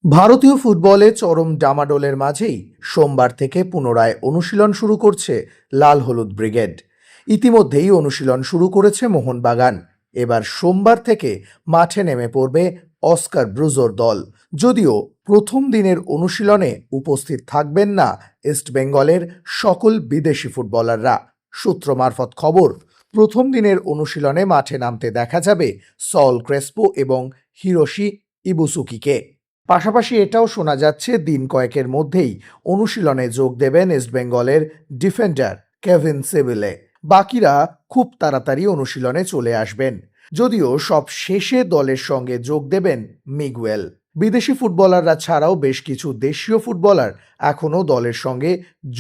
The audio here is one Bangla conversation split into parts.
ভারতীয় ফুটবলে চরম ডামাডোলের মাঝেই সোমবার থেকে পুনরায় অনুশীলন শুরু করছে লাল হলুদ ব্রিগেড। ইতিমধ্যেই অনুশীলন শুরু করেছে মোহনবাগান। এবার সোমবার থেকে মাঠে নেমে পড়বে অস্কার ব্রুজোর দল। যদিও প্রথম দিনের অনুশীলনে উপস্থিত থাকবেন না ইস্টবেঙ্গলের সকল বিদেশি ফুটবলাররা। সূত্র মারফত খবর, প্রথম দিনের অনুশীলনে মাঠে নামতে দেখা যাবে সল ক্রেসপো এবং হিরোশি ইবুসুকিকে। পাশাপাশি এটাও শোনা যাচ্ছে দিন কয়েকের মধ্যেই অনুশীলনে যোগ দেবেন ইস্টবেঙ্গলের ডিফেন্ডার কেভিন সেভিলে। বাকিরা খুব তাড়াতাড়ি অনুশীলনে চলে আসবেন। যদিও সব শেষে দলের সঙ্গে যোগ দেবেন মিগুয়েল। বিদেশি ফুটবলাররা ছাড়াও বেশ কিছু দেশীয় ফুটবলার এখনও দলের সঙ্গে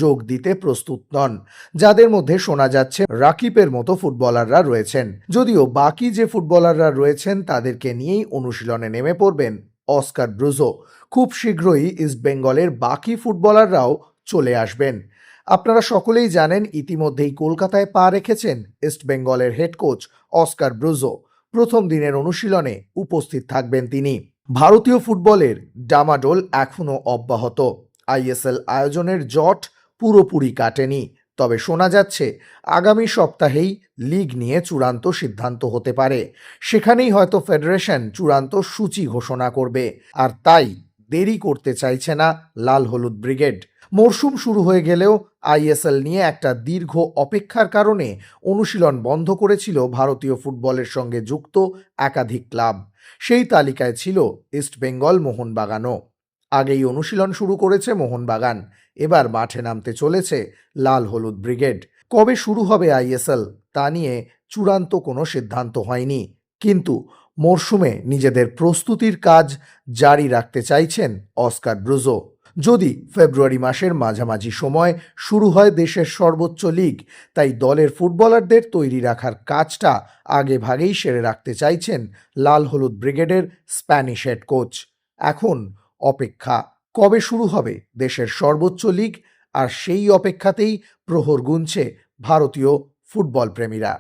যোগ দিতে প্রস্তুত নন, যাদের মধ্যে শোনা যাচ্ছে রাকিবের মতো ফুটবলাররা রয়েছেন। যদিও বাকি যে ফুটবলাররা রয়েছেন তাদেরকে নিয়েই অনুশীলনে নেমে পড়বেন অস্কার ব্রুজো। খুব শীঘ্রই ইস্টবেঙ্গলের বাকি ফুটবলাররাও চলে আসবেন। আপনারা সকলেই জানেন, ইতিমধ্যেই কলকাতায় পা রেখেছেন ইস্টবেঙ্গলের হেড কোচ অস্কার ব্রুজো। প্রথম দিনের অনুশীলনে উপস্থিত থাকবেন তিনি। ভারতীয় ফুটবলের ডামাডোল এখনও অব্যাহত। আইএসএল আয়োজনের জট পুরোপুরি কাটেনি, তবে শোনা যাচ্ছে আগামী সপ্তাহেই লিগ নিয়ে চূড়ান্ত সিদ্ধান্ত হতে পারে। সেখানেই হয়তো ফেডারেশন চূড়ান্ত সূচি ঘোষণা করবে, আর তাই দেরি করতে চাইছে না লাল হলুদ ব্রিগেড। মরশুম শুরু হয়ে গেলেও আইএসএল নিয়ে একটা দীর্ঘ অপেক্ষার কারণে অনুশীলন বন্ধ করেছিল ভারতীয় ফুটবলের সঙ্গে যুক্ত একাধিক ক্লাব। সেই তালিকায় ছিল ইস্টবেঙ্গল, মোহনবাগানও। আগেই অনুশীলন শুরু করেছে মোহনবাগান। এবার মাঠে নামতে চলেছে লাল হলুদ ব্রিগেড। কবে শুরু হবে আইএসএল তা নিয়ে চূড়ান্ত কোনো সিদ্ধান্ত হয়নি, কিন্তু মরশুমে নিজেদের প্রস্তুতির কাজ জারি রাখতে চাইছেন অস্কার ব্রুজো। যদি ফেব্রুয়ারি মাসের মাঝামাঝি সময় শুরু হয় দেশের সর্বোচ্চ লিগ, তাই দলের ফুটবলারদের তৈরি রাখার কাজটা আগে ভাগেই সেরে রাখতে চাইছেন লাল হলুদ ব্রিগেডের স্প্যানিশ হেড কোচ। এখন অপেক্ষা, কবে শুরু হবে দেশের সর্বোচ্চ লিগ, আর সেই অপেক্ষাতেই প্রহর গুনছে ভারতীয় ফুটবল প্রেমীরা।